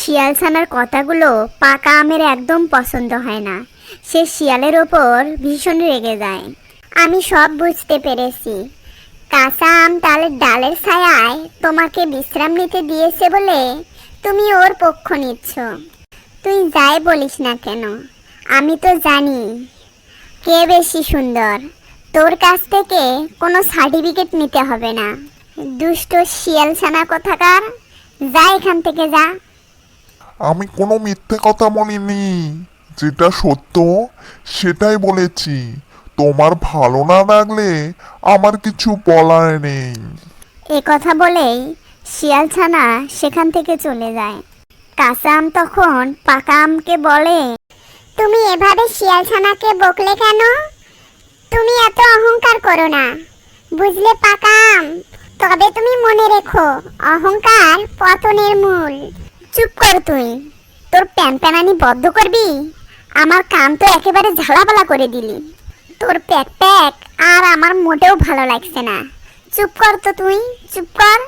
শিয়াল ছানার কথাগুলো পাকা আমের একদম পছন্দ হয় না। সে শিয়ালের ওপর ভীষণ রেগে যায়। আমি সব বুঝতে পেরেছি। কাঁচা আম তালের ডালের ছায়ায় তোমাকে বিশ্রাম নিতে দিয়েছে বলে তুমি ওর পক্ষ নিচ্ছ। তুই যাই বলিস না কেন, আমি তো জানি কে বেশি সুন্দর। তোর কাছ থেকে কোনো সার্টিফিকেট নিতে হবে না। দুষ্ট শিয়াল ছানা কোথাকার, যা এখান থেকে যা। আমি কোনো মিথ্যে কথা বলিনি, যেটা সত্য সেটাই বলেছি। তোমার ভালো না লাগলে আমার কিছু বলার নেই। এ কথা বলেই শিয়াল ছানা সেখান থেকে চলে যায়। কাঁচা আম তখন পাকা আমকে বলে, তুমি এভাবে শিয়াল ছানাকে বকলে কেন? তুমি এত অহংকার করো না, বুঝলে পাকা আম? তবে তুমি মনে রেখো, অহংকার পতনের মূল। চুপ কর তুই, তোর প্যানপ্যানানি বদ্ধ করবি। আমার কান তো একেবারে ঝালাপালা করে দিলি। তোর প্যাক প্যাক আর আমার মোটেও ভালো লাগছে না। চুপ কর তো তুই, চুপ কর।